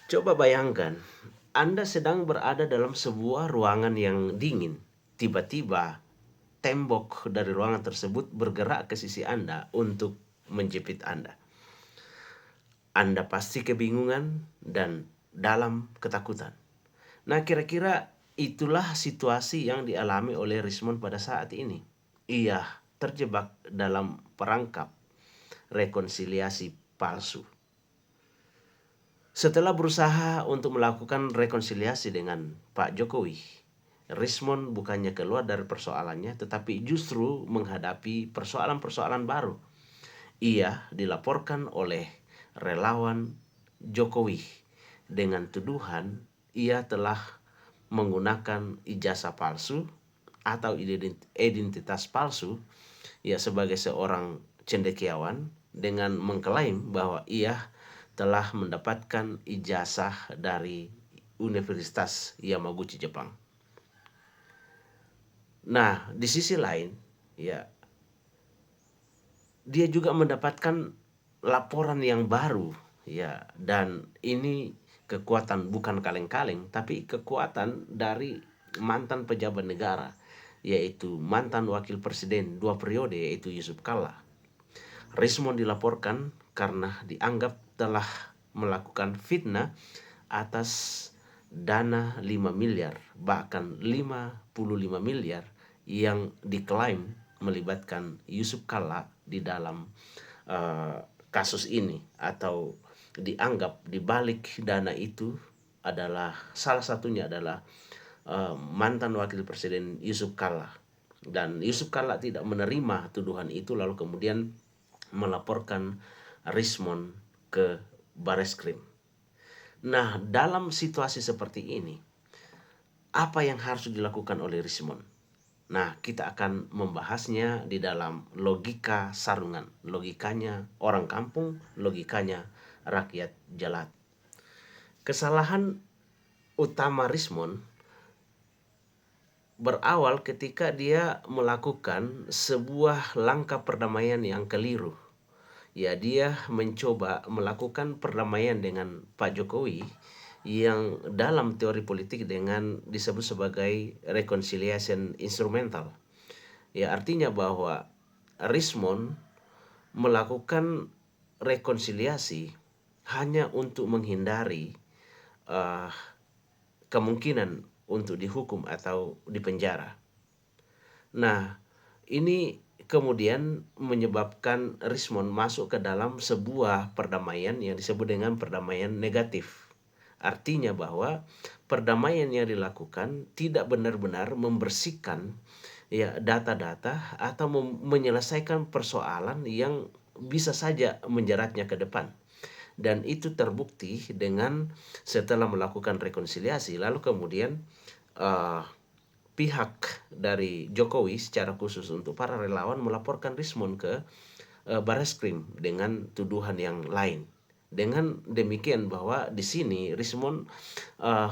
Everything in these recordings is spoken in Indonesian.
Coba bayangkan, Anda sedang berada dalam sebuah ruangan yang dingin. Tiba-tiba tembok dari ruangan tersebut bergerak ke sisi Anda untuk menjepit Anda. Anda pasti kebingungan dan dalam ketakutan. Nah, kira-kira itulah situasi yang dialami oleh Rismond pada saat ini. Ia terjebak dalam perangkap rekonsiliasi palsu. Setelah berusaha untuk melakukan rekonsiliasi dengan Pak Jokowi, Rismond bukannya keluar dari persoalannya, tetapi justru menghadapi persoalan-persoalan baru. Ia dilaporkan oleh relawan Jokowi dengan tuduhan ia telah menggunakan ijazah palsu atau identitas palsu ya sebagai seorang cendekiawan dengan mengklaim bahwa ia telah mendapatkan ijazah dari Universitas Yamaguchi Jepang. Nah, di sisi lain, ya dia juga mendapatkan laporan yang baru, ya, dan ini kekuatan bukan kaleng-kaleng, tapi kekuatan dari mantan pejabat negara, yaitu mantan wakil presiden 2 periode, yaitu Yusuf Kalla. Rismond dilaporkan karena dianggap telah melakukan fitnah atas dana 5 miliar, bahkan 55 miliar yang diklaim melibatkan Yusuf Kalla di dalam kasus ini, atau dianggap di balik dana itu adalah salah satunya adalah mantan wakil presiden Yusuf Kalla. Dan Yusuf Kalla tidak menerima tuduhan itu lalu kemudian melaporkan Rismond ke Bareskrim. Nah, dalam situasi seperti ini, apa yang harus dilakukan oleh Rismond? Nah, kita akan membahasnya di dalam logika sarungan. Logikanya orang kampung, logikanya rakyat jelata. Kesalahan utama Rismond berawal ketika dia melakukan sebuah langkah perdamaian yang keliru. Ya, dia mencoba melakukan perdamaian dengan Pak Jokowi yang dalam teori politik dengan disebut sebagai reconciliation instrumental. Ya, artinya bahwa Rismond melakukan rekonsiliasi hanya untuk menghindari kemungkinan untuk dihukum atau dipenjara. Nah, ini kemudian menyebabkan Rismond masuk ke dalam sebuah perdamaian yang disebut dengan perdamaian negatif. Artinya bahwa perdamaian yang dilakukan tidak benar-benar membersihkan ya data-data atau menyelesaikan persoalan yang bisa saja menjeratnya ke depan. Dan itu terbukti dengan setelah melakukan rekonsiliasi lalu kemudian pihak dari Jokowi secara khusus untuk para relawan melaporkan Rismond ke Bareskrim dengan tuduhan yang lain. Dengan demikian bahwa di sini Rismond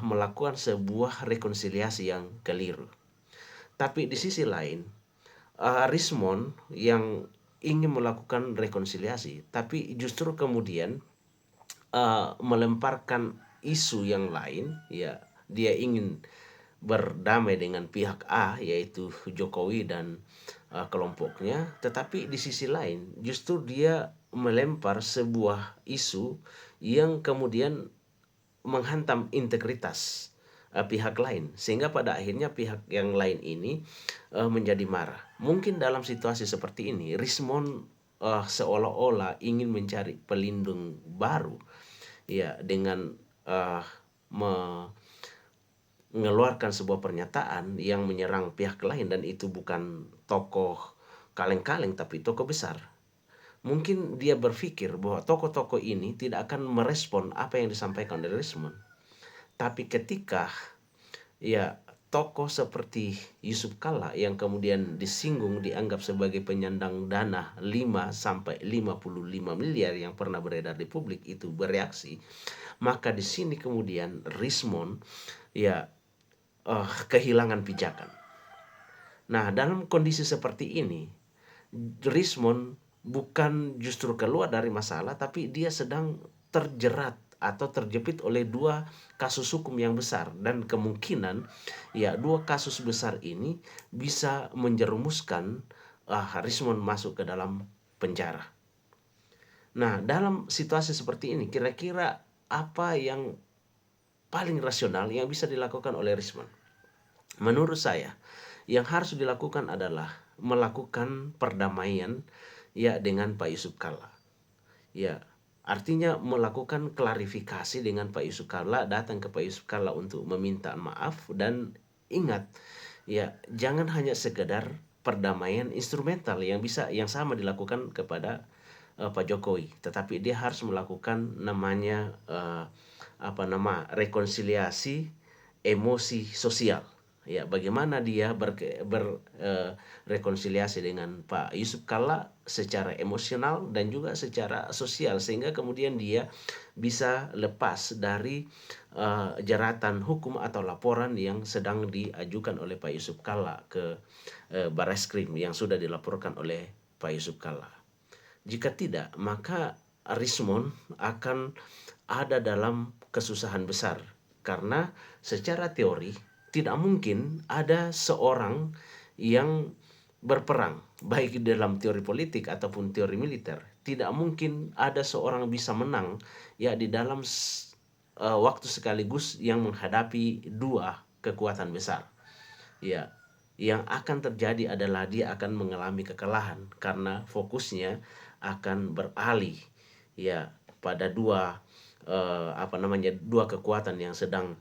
melakukan sebuah rekonsiliasi yang keliru. Tapi di sisi lain, Rismond yang ingin melakukan rekonsiliasi, tapi justru kemudian melemparkan isu yang lain, ya dia ingin berdamai dengan pihak A yaitu Jokowi dan kelompoknya, tetapi di sisi lain justru dia melempar sebuah isu yang kemudian menghantam integritas pihak lain, sehingga pada akhirnya pihak yang lain ini menjadi marah. Mungkin dalam situasi seperti ini Rismond seolah-olah ingin mencari pelindung baru ya dengan mengeluarkan sebuah pernyataan yang menyerang pihak lain, dan itu bukan tokoh kaleng-kaleng tapi tokoh besar. Mungkin dia berpikir bahwa tokoh-tokoh ini tidak akan merespon apa yang disampaikan oleh Rismond. Tapi ketika ya tokoh seperti Yusuf Kalla yang kemudian disinggung dianggap sebagai penyandang dana 5 sampai 55 miliar yang pernah beredar di publik itu bereaksi, maka di sini kemudian Rismond ya kehilangan pijakan. Nah, dalam kondisi seperti ini Rismond bukan justru keluar dari masalah, tapi dia sedang terjerat atau terjepit oleh dua kasus hukum yang besar, dan kemungkinan ya dua kasus besar ini bisa menjerumuskan Rismon masuk ke dalam penjara. Nah, dalam situasi seperti ini kira-kira apa yang paling rasional yang bisa dilakukan oleh Rismon? Menurut saya, yang harus dilakukan adalah melakukan perdamaian ya dengan Pak Yusuf Kalla. Ya, artinya melakukan klarifikasi dengan Pak Yusuf Kalla, datang ke Pak Yusuf Kalla untuk meminta maaf, dan ingat ya, jangan hanya sekedar perdamaian instrumental yang sama dilakukan kepada Pak Jokowi, tetapi dia harus melakukan namanya rekonsiliasi emosi sosial. Ya, bagaimana dia rekonsiliasi dengan Pak Yusuf Kalla secara emosional dan juga secara sosial, sehingga kemudian dia bisa lepas dari jeratan hukum atau laporan yang sedang diajukan oleh Pak Yusuf Kalla ke Barreskrim yang sudah dilaporkan oleh Pak Yusuf Kalla. Jika tidak, maka Rismon akan ada dalam kesusahan besar, karena secara teori tidak mungkin ada seorang yang berperang, baik dalam teori politik ataupun teori militer. Tidak mungkin ada seorang bisa menang ya di dalam waktu sekaligus yang menghadapi dua kekuatan besar. Ya, yang akan terjadi adalah dia akan mengalami kekalahan karena fokusnya akan beralih ya pada dua dua kekuatan yang sedang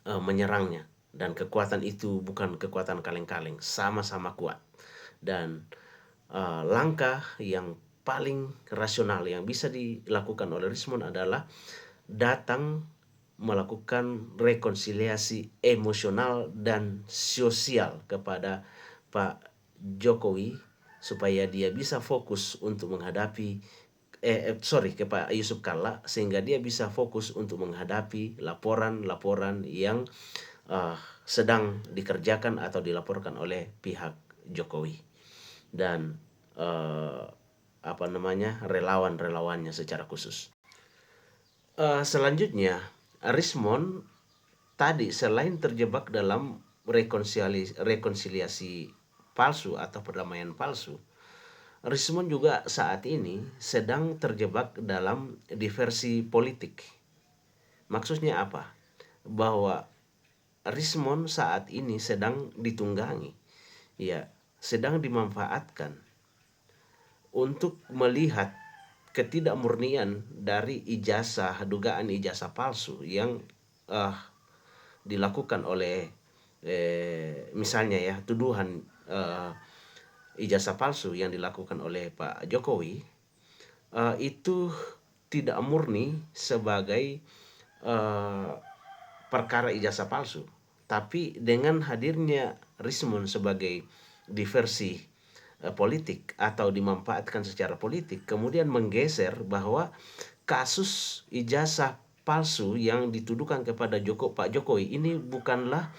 menyerangnya, dan kekuatan itu bukan kekuatan kaleng-kaleng, sama-sama kuat. Dan langkah yang paling rasional yang bisa dilakukan oleh Rismon adalah datang melakukan rekonsiliasi emosional dan sosial kepada Pak Jokowi supaya dia bisa fokus untuk menghadapi ke Pak Yusuf Kalla, sehingga dia bisa fokus untuk menghadapi laporan-laporan yang sedang dikerjakan atau dilaporkan oleh pihak Jokowi dan relawan-relawannya secara khusus. Selanjutnya, Rismon tadi selain terjebak dalam rekonsiliasi palsu atau perdamaian palsu, Rismon juga saat ini sedang terjebak dalam diversi politik. Maksudnya apa? Bahwa Rismon saat ini sedang ditunggangi, ya, sedang dimanfaatkan untuk melihat ketidakmurnian dari dugaan ijazah palsu yang dilakukan oleh misalnya ya tuduhan ijazah palsu yang dilakukan oleh Pak Jokowi itu tidak murni sebagai perkara ijazah palsu, tapi dengan hadirnya Rismon sebagai diversi politik atau dimanfaatkan secara politik, kemudian menggeser bahwa kasus ijazah palsu yang dituduhkan kepada Pak Jokowi ini bukanlah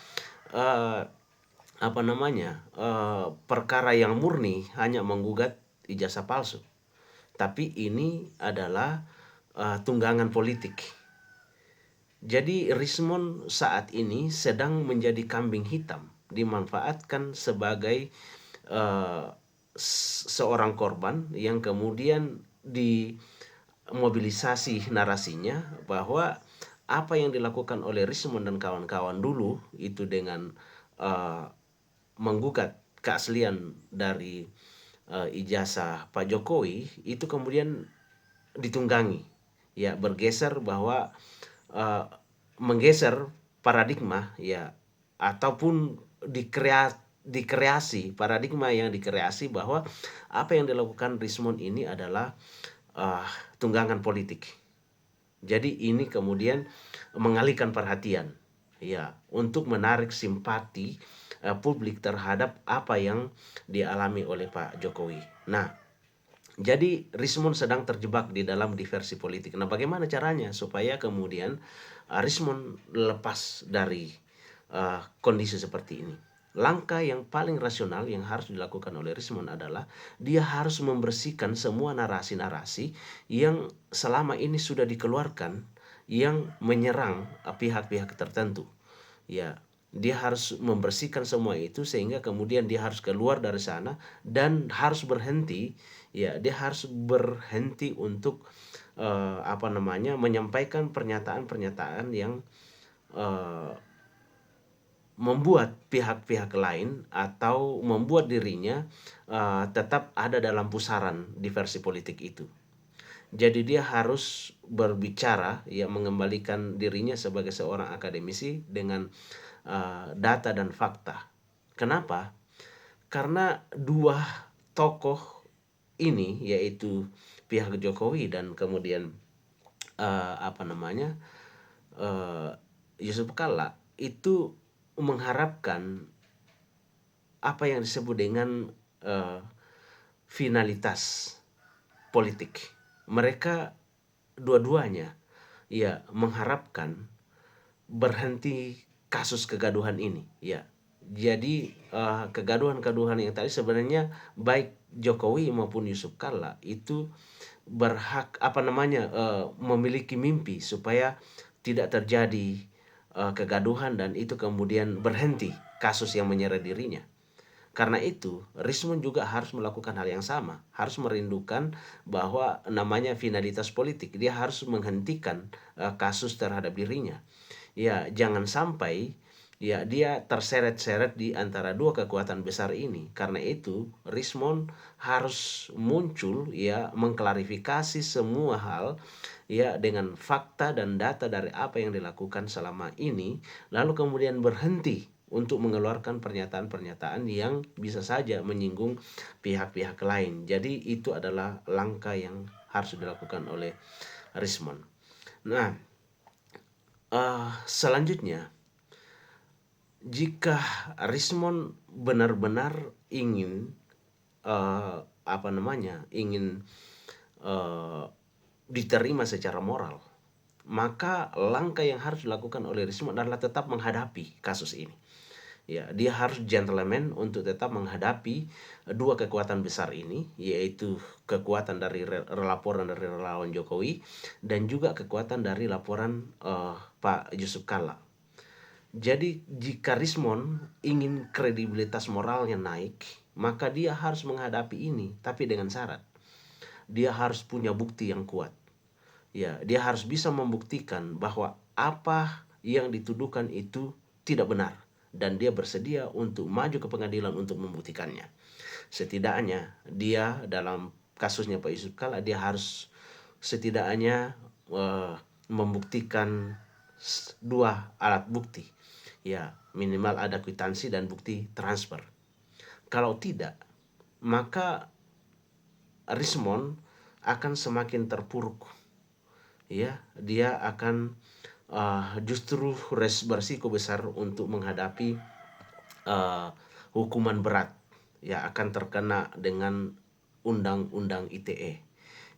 perkara yang murni hanya menggugat ijazah palsu, tapi ini adalah tunggangan politik. Jadi Rismon saat ini sedang menjadi kambing hitam, dimanfaatkan sebagai seorang korban yang kemudian dimobilisasi narasinya bahwa apa yang dilakukan oleh Rismon dan kawan-kawan dulu itu dengan menggugat keaslian dari ijazah Pak Jokowi itu kemudian ditunggangi, ya, bergeser bahwa menggeser paradigma ya, ataupun dikreasi paradigma yang dikreasi bahwa apa yang dilakukan Rismon ini adalah tunggangan politik. Jadi ini kemudian mengalihkan perhatian ya untuk menarik simpati publik terhadap apa yang dialami oleh Pak Jokowi. Nah, jadi Rismon sedang terjebak di dalam diversi politik. Nah, bagaimana caranya supaya kemudian Rismon lepas dari kondisi seperti ini? langkah yang paling rasional yang harus dilakukan oleh Rismond adalah dia harus membersihkan semua narasi-narasi yang selama ini sudah dikeluarkan yang menyerang pihak-pihak tertentu. Ya, dia harus membersihkan semua itu sehingga kemudian dia harus keluar dari sana dan harus berhenti. Ya, dia harus berhenti untuk menyampaikan pernyataan-pernyataan yang eh, membuat pihak-pihak lain atau membuat dirinya tetap ada dalam pusaran diversi politik itu. Jadi dia harus berbicara, ya, mengembalikan dirinya sebagai seorang akademisi dengan data dan fakta. Kenapa? Karena dua tokoh ini, yaitu pihak Jokowi dan kemudian uh, apa namanya uh, Yusuf Kalla, itu mengharapkan apa yang disebut dengan uh, finalitas politik. Mereka dua-duanya, ya, mengharapkan berhenti kasus kegaduhan ini, ya. Jadi kegaduhan-kegaduhan yang tadi sebenarnya baik Jokowi maupun Yusuf Kalla itu berhak memiliki mimpi supaya tidak terjadi kegaduhan dan itu kemudian berhenti kasus yang menyeret dirinya. Karena itu, Rismond juga harus melakukan hal yang sama, harus merindukan bahwa namanya finalitas politik, dia harus menghentikan kasus terhadap dirinya. Ya, jangan sampai ya dia terseret-seret di antara dua kekuatan besar ini. Karena itu, Rismond harus muncul, ya, mengklarifikasi semua hal, ya, dengan fakta dan data dari apa yang dilakukan selama ini, lalu kemudian berhenti untuk mengeluarkan pernyataan-pernyataan yang bisa saja menyinggung pihak-pihak lain. Jadi itu adalah langkah yang harus dilakukan oleh Rismond. Nah, selanjutnya, jika Rismond benar-benar ingin ingin uh, diterima secara moral, maka langkah yang harus dilakukan oleh Rismond adalah tetap menghadapi kasus ini. Ya, dia harus gentleman untuk tetap menghadapi dua kekuatan besar ini, yaitu kekuatan dari laporan dari relawan Jokowi dan juga kekuatan dari laporan Pak Yusuf Kalla. Jadi jika Rismond ingin kredibilitas moralnya naik, maka dia harus menghadapi ini, tapi dengan syarat. Dia harus punya bukti yang kuat. Ya, dia harus bisa membuktikan bahwa apa yang dituduhkan itu tidak benar dan dia bersedia untuk maju ke pengadilan untuk membuktikannya. Setidaknya dia dalam kasusnya Pak Yusuf Kalla, dia harus setidaknya membuktikan dua alat bukti. Ya, minimal ada kwitansi dan bukti transfer. Kalau tidak, maka Rismond akan semakin terpuruk. Ya, dia akan justru bersiko besar untuk menghadapi hukuman berat, ya, akan terkena dengan undang-undang ITE.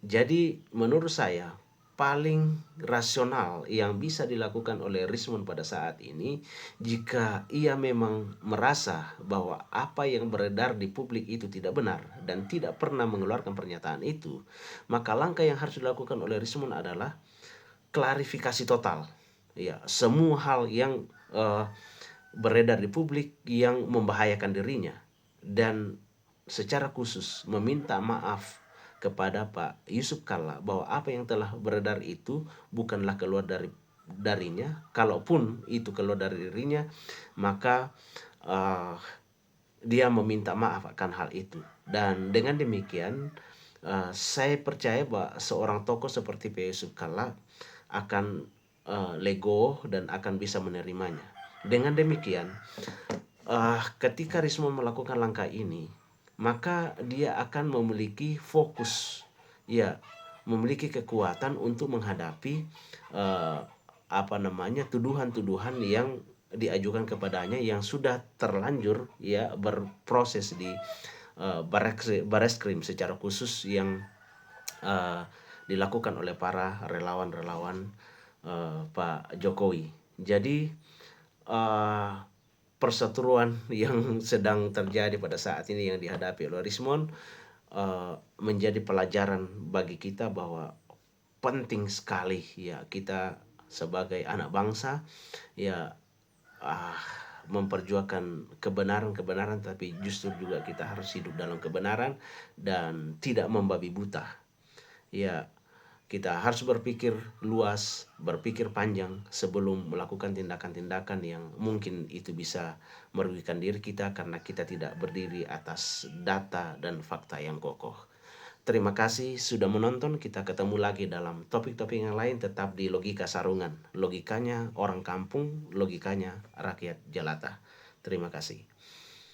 Jadi menurut saya paling rasional yang bisa dilakukan oleh Rismond pada saat ini, jika ia memang merasa bahwa apa yang beredar di publik itu tidak benar dan tidak pernah mengeluarkan pernyataan itu, maka langkah yang harus dilakukan oleh Rismond adalah klarifikasi total. Ya, semua hal yang beredar di publik yang membahayakan dirinya, dan secara khusus meminta maaf kepada Pak Yusuf Kalla bahwa apa yang telah beredar itu bukanlah keluar darinya. Kalaupun itu keluar dari dirinya, maka dia meminta maaf akan hal itu. Dan dengan demikian saya percaya bahwa seorang tokoh seperti Pak Yusuf Kalla akan legowo dan akan bisa menerimanya. Dengan demikian, ketika Rismond melakukan langkah ini, maka dia akan memiliki fokus, ya, memiliki kekuatan untuk menghadapi tuduhan-tuduhan yang diajukan kepadanya yang sudah terlanjur, ya, berproses di Bareskrim secara khusus yang dilakukan oleh para relawan-relawan Pak Jokowi. Jadi perseteruan yang sedang terjadi pada saat ini yang dihadapi oleh Rismon menjadi pelajaran bagi kita bahwa penting sekali ya kita sebagai anak bangsa ya ah, memperjuangkan kebenaran-kebenaran, tapi justru juga kita harus hidup dalam kebenaran dan tidak membabi buta. Ya, kita harus berpikir luas, berpikir panjang sebelum melakukan tindakan-tindakan yang mungkin itu bisa merugikan diri kita karena kita tidak berdiri atas data dan fakta yang kokoh. Terima kasih sudah menonton. Kita ketemu lagi dalam topik-topik yang lain, tetap di Logika Sarungan. Logikanya orang kampung, logikanya rakyat jelata. Terima kasih.